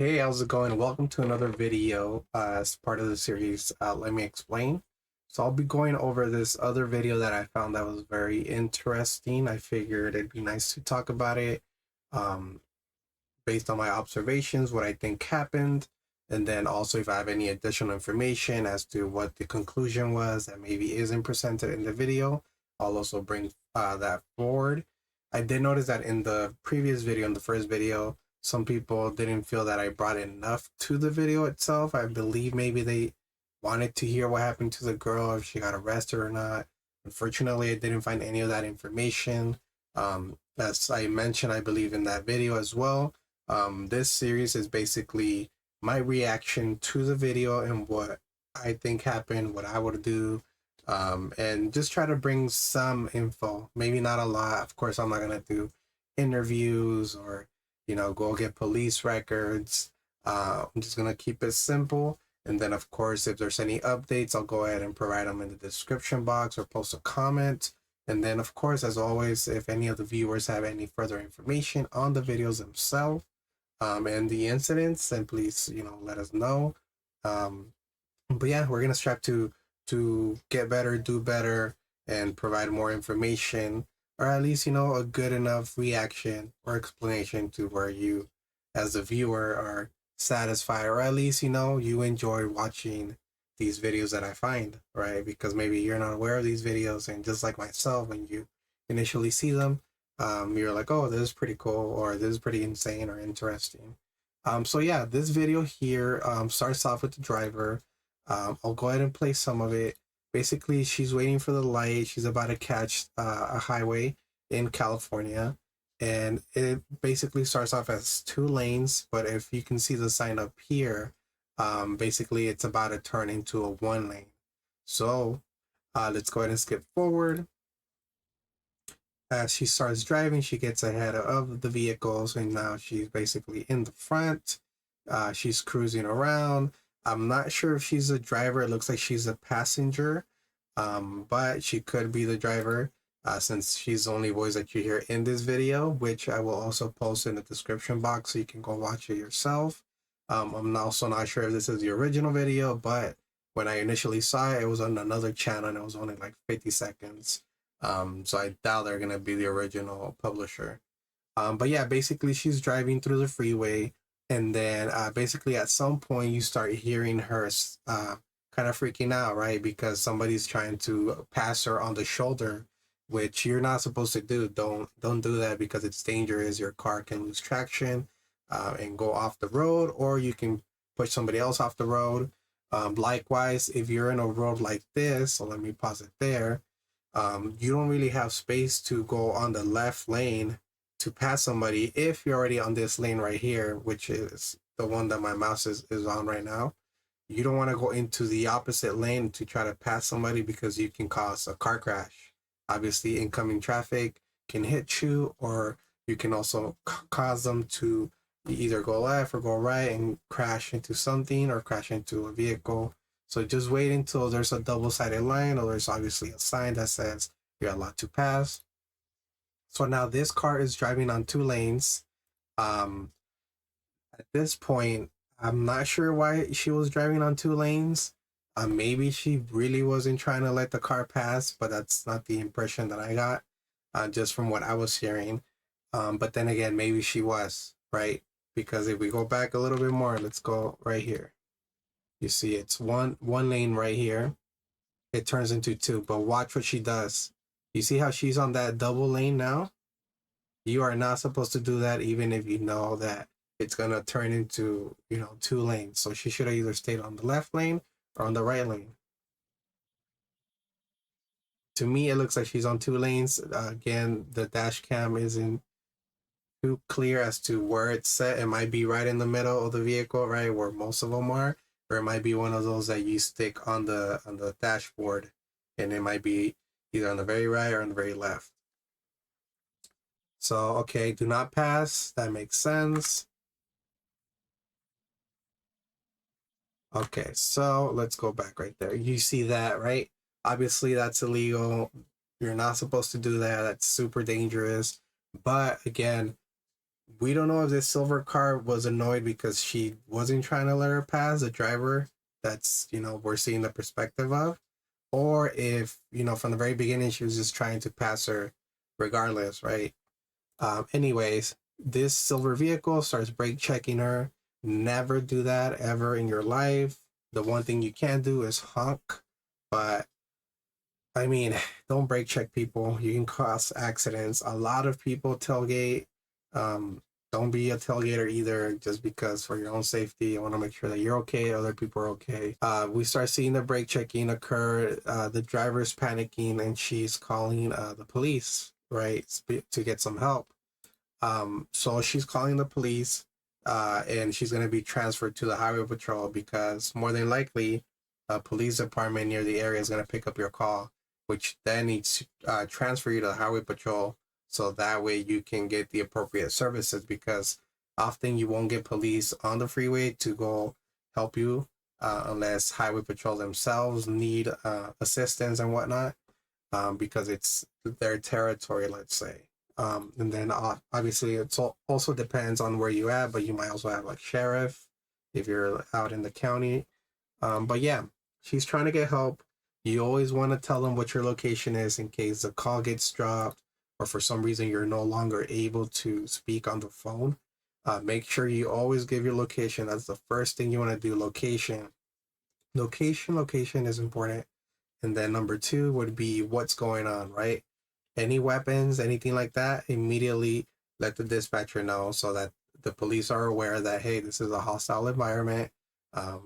Hey, how's it going? Welcome to another video as part of the series, Let Me Explain. So I'll be going over this other video that I found that was very interesting. I figured it'd be nice to talk about it um, based on my observations, what I think happened, and then also if I have any additional information as to what the conclusion was that maybe isn't presented in the video, I'll also bring that forward. I did notice that in the previous video, in the first video, some people didn't feel that I brought enough to the video itself. I believe maybe they wanted to hear what happened to the girl, if she got arrested or not. Unfortunately, I didn't find any of that information. As I mentioned, I believe in that video as well. This series is basically my reaction to the video and what I think happened, what I would do, and just try to bring some info. Maybe not a lot. Of course, I'm not gonna do interviews or go get police records. I'm just gonna keep it simple. And then, of course, if there's any updates, I'll go ahead and provide them in the description box or post a comment. And then, of course, as always, if any of the viewers have any further information on the videos themselves and the incidents, then please, let us know. But yeah, we're gonna strive to get better, do better, and provide more information, or at least a good enough reaction or explanation to where you, as a viewer, are satisfied, or at least you enjoy watching these videos that I find, right? Because maybe you're not aware of these videos, and just like myself, when you initially see them, you're like, oh, this is pretty cool, or this is pretty insane or interesting. So yeah, this video here starts off with the driver. I'll go ahead and play some of it. Basically, she's waiting for the light. She's about to catch a highway in California. And it basically starts off as 2 lanes. But if you can see the sign up here, basically it's about to turn into a 1 lane. So let's go ahead and skip forward. As she starts driving, she gets ahead of the vehicles, and now she's basically in the front. She's cruising around. I'm not sure if she's a driver. It looks like she's a passenger, but she could be the driver since she's the only voice that you hear in this video, which I will also post in the description box so you can go watch it yourself. I'm also not sure if this is the original video, but when I initially saw it, it was on another channel and it was only like 50 seconds. So I doubt they're gonna be the original publisher. But yeah, basically she's driving through the freeway, and then basically at some point you start hearing her kind of freaking out, right? Because somebody's trying to pass her on the shoulder, which you're not supposed to do. Don't do that because it's dangerous. Your car can lose traction and go off the road, or you can push somebody else off the road. Likewise, if you're in a road like this, so let me pause it there. You don't really have space to go on the left lane to pass somebody if you're already on this lane right here, which is the one that my mouse is on right now. You don't want to go into the opposite lane to try to pass somebody because you can cause a car crash. Obviously, incoming traffic can hit you, or you can also cause them to either go left or go right and crash into something or crash into a vehicle. So just wait until there's a double-sided line, or there's obviously a sign that says you're allowed to pass. So now this car is driving on 2 lanes. At this point, I'm not sure why she was driving on 2 lanes. Maybe she really wasn't trying to let the car pass, but that's not the impression that I got, just from what I was hearing. But then again, maybe she was, right? Because if we go back a little bit more, let's go right here. You see it's one lane right here. It turns into 2, but watch what she does. You see how she's on that double lane now? You are not supposed to do that even if you know that it's going to turn into, 2 lanes. So she should have either stayed on the left lane or on the right lane. To me, it looks like she's on 2 lanes. Again, the dash cam isn't too clear as to where it's set. It might be right in the middle of the vehicle, right where most of them are, or it might be one of those that you stick on the dashboard, and it might be either on the very right or on the very left. So okay, do not pass. That makes sense. Okay, so let's go back right there. You see that, right? Obviously, that's illegal. You're not supposed to do that. That's super dangerous. But again, We don't know if this silver car was annoyed because she wasn't trying to let her pass, the driver that's, we're seeing the perspective of, or if, from the very beginning, she was just trying to pass her regardless, right? Anyways, this silver vehicle starts brake checking her. Never do that ever in your life. The one thing you can do is honk, but I mean, don't brake check people. You can cause accidents. A lot of people tailgate. Um, don't be a tailgater either, just because for your own safety. I want to make sure that you're okay, other people are okay. We start seeing the brake checking occur. The driver's panicking and she's calling the police, right, to get some help. So she's calling the police, and she's going to be transferred to the highway patrol because more than likely, a police department near the area is going to pick up your call, which then needs to transfer you to the highway patrol so that way you can get the appropriate services, because often you won't get police on the freeway to go help you unless highway patrol themselves need assistance and whatnot, because it's their territory, let's say. And then obviously it also depends on where you at, but you might also have like sheriff if you're out in the county. But yeah, she's trying to get help. You always want to tell them what your location is in case the call gets dropped or for some reason you're no longer able to speak on the phone. Make sure you always give your location. That's the first thing you want to do. Location is important. And then number two would be what's going on, right? Any weapons, anything like that, immediately let the dispatcher know so that the police are aware that, hey, this is a hostile environment.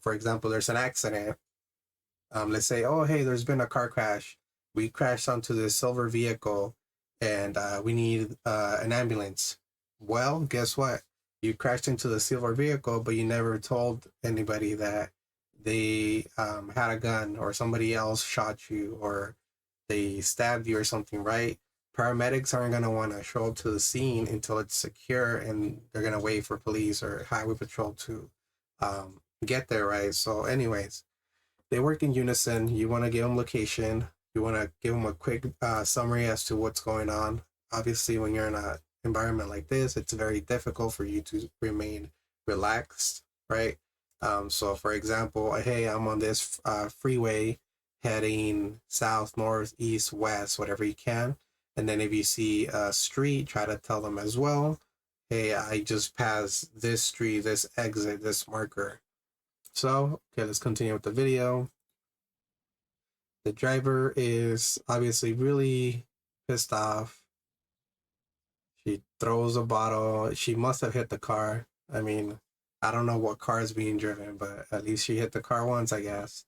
For example, there's an accident. Let's say, oh, hey, there's been a car crash. We crashed onto this silver vehicle and we need an ambulance. Well, guess what? You crashed into the silver vehicle, but you never told anybody that they had a gun or somebody else shot you or they stabbed you or something, right? Paramedics aren't going to want to show up to the scene until it's secure, and they're going to wait for police or highway patrol to get there, right? So anyways, they work in unison. You want to give them location. You want to give them a quick summary as to what's going on. Obviously, when you're in an environment like this, it's very difficult for you to remain relaxed, right? So, for example, hey, I'm on this freeway heading south, north, east, west, whatever you can. And then if you see a street, try to tell them as well, hey, I just passed this street, this exit, this marker. So, okay, let's continue with the video. The driver is obviously really pissed off. She throws a bottle. She must have hit the car. I mean, I don't know what car is being driven, but at least she hit the car once, I guess.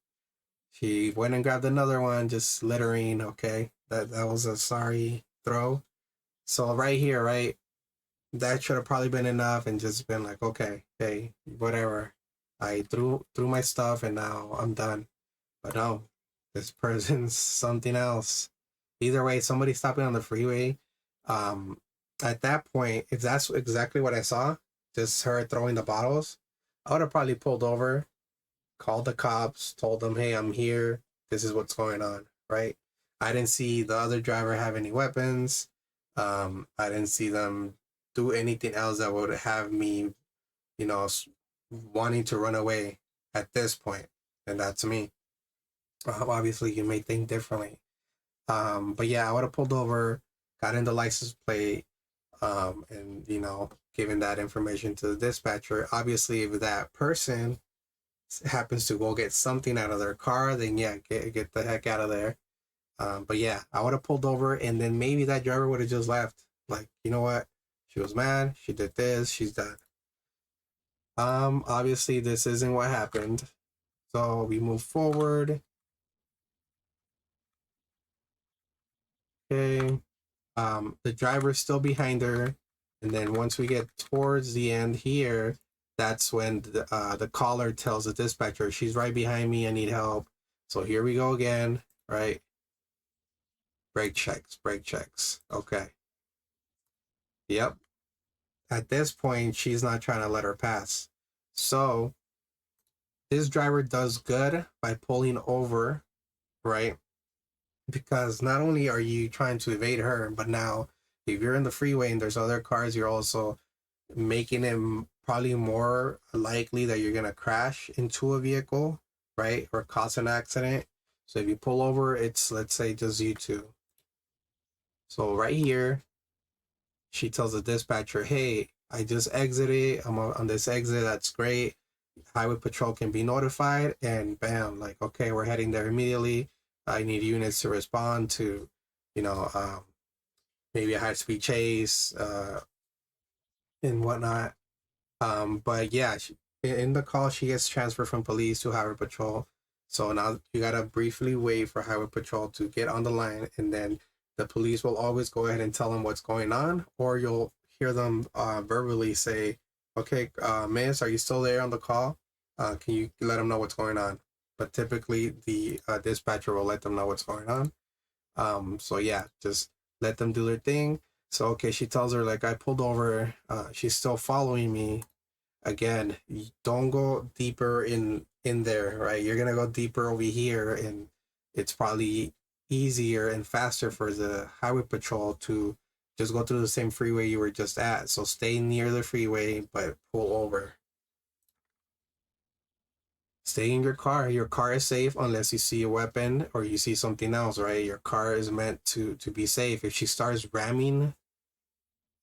She went and grabbed another one, just littering. Okay, that was a sorry throw. So right here, right, that should have probably been enough, and just been like, okay, hey, whatever. I threw my stuff, and now I'm done. But no, this person's something else. Either way, somebody stopping on the freeway. At that point, if that's exactly what I saw, just her throwing the bottles, I would have probably pulled over, called the cops, told them, hey, I'm here. This is what's going on, right? I didn't see the other driver have any weapons. I didn't see them do anything else that would have me, you know, wanting to run away at this point. And that's me. Obviously, you may think differently. But yeah, I would have pulled over, got in the license plate, and, given that information to the dispatcher. Obviously, if that person happens to go get something out of their car, then yeah, get the heck out of there. But yeah, I would have pulled over, and then maybe that driver would have just left. Like, you know what? She was mad. She did this. She's done. Obviously, this isn't what happened. So we move forward. Okay. The driver's still behind her, and then once we get towards the end here, that's when the caller tells the dispatcher, she's right behind me, I need help. So here we go again, right? Brake checks. Okay. Yep. At this point, she's not trying to let her pass. So this driver does good by pulling over, right? Because not only are you trying to evade her, but now if you're in the freeway and there's other cars, you're also making it probably more likely that you're gonna crash into a vehicle, right, or cause an accident. So if you pull over, it's, let's say, just you two. So right here, she tells the dispatcher, "Hey, I just exited. I'm on this exit. That's great. Highway patrol can be notified." And bam, like, okay, we're heading there immediately. I need units to respond to, you know, maybe a high speed chase and whatnot. But yeah, in the call, she gets transferred from police to highway patrol. So now you gotta briefly wait for highway patrol to get on the line, and then the police will always go ahead and tell them what's going on, or you'll hear them verbally say, "Okay, miss, are you still there on the call? Can you let them know what's going on?" But typically, the dispatcher will let them know what's going on. So yeah, just let them do their thing. So okay, she tells her, like, I pulled over. She's still following me. Again, don't go deeper in there, right? You're gonna go deeper over here, and it's probably easier and faster for the highway patrol to just go through the same freeway you were just at. So stay near the freeway, but pull over. Stay in your car. Your car is safe unless you see a weapon or you see something else, right? Your car is meant to be safe. If she starts ramming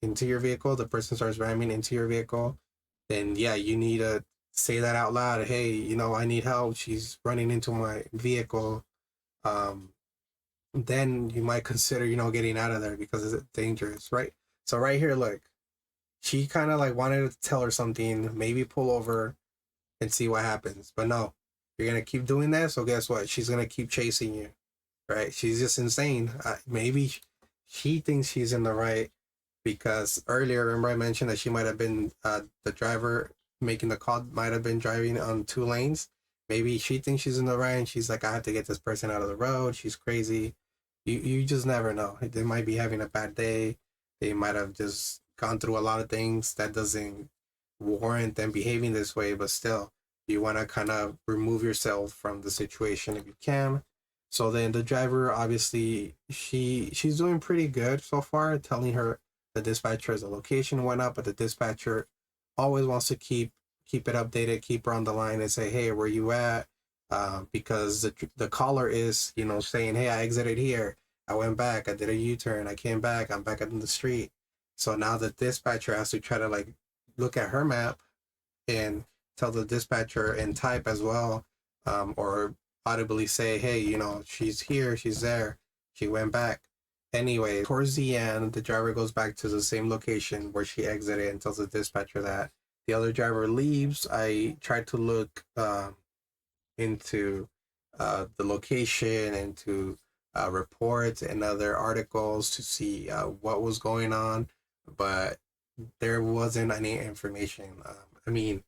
into your vehicle, the person starts ramming into your vehicle, then yeah, you need to say that out loud. Hey, I need help. She's running into my vehicle. Um, then you might consider, getting out of there because it's dangerous, right? So right here, look, she kind of like wanted to tell her something, maybe pull over and see what happens. But no, you're gonna keep doing that. So guess what? She's gonna keep chasing you, right? She's just insane. Maybe she thinks she's in the right, because earlier, remember I mentioned that she might have been the driver making the call, might have been driving on two lanes. Maybe she thinks she's in the right, and she's like, I have to get this person out of the road. She's crazy. You just never know. They might be having a bad day. They might have just gone through a lot of things that doesn't warrant them behaving this way, but still, you want to kind of remove yourself from the situation if you can. So then the driver, obviously, she's doing pretty good so far, telling her the dispatcher has a location and whatnot, but the dispatcher always wants to keep it updated, keep her on the line and say, hey, where you at? Because the caller is, saying, hey, I exited here. I went back. I did a U-turn. I came back. I'm back in the street. So now the dispatcher has to try to like look at her map and tell the dispatcher and type as well, or audibly say, hey, she's here, she's there, she went back. Anyway, towards the end, the driver goes back to the same location where she exited and tells the dispatcher that the other driver leaves. I tried to look into the location and to reports and other articles to see what was going on, but there wasn't any information. I mean,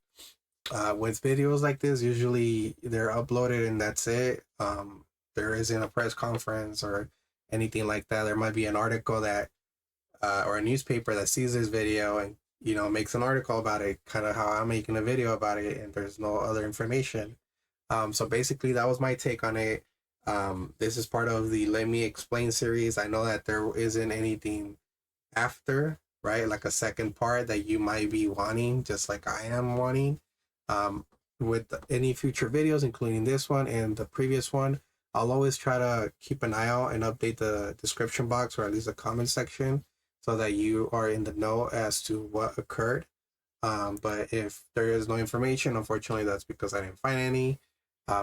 with videos like this, usually they're uploaded and that's it. There isn't a press conference or anything like that. There might be an article that, or a newspaper that sees this video and, makes an article about it, kind of how I'm making a video about it, and there's no other information. So basically, that was my take on it. This is part of the Let Me Explain series. I know that there isn't anything after, right? Like a second part that you might be wanting, just like I am wanting. With any future videos, including this one and the previous one, I'll always try to keep an eye out and update the description box, or at least the comment section, so that you are in the know as to what occurred. But if there is no information, unfortunately, that's because I didn't find any.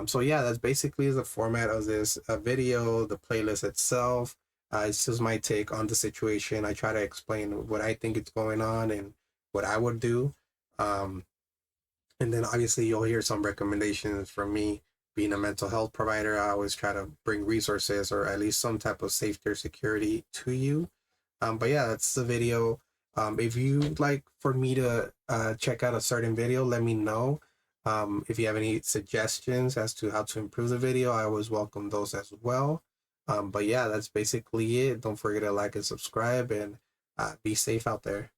So yeah, that's basically the format of this video, the playlist itself. It's just my take on the situation. I try to explain what I think is going on and what I would do. And then obviously you'll hear some recommendations from me. Being a mental health provider, I always try to bring resources or at least some type of safety or security to you. But yeah, that's the video. If you'd like for me to check out a certain video, let me know. If you have any suggestions as to how to improve the video, I always welcome those as well. But yeah, that's basically it. Don't forget to like and subscribe, and be safe out there.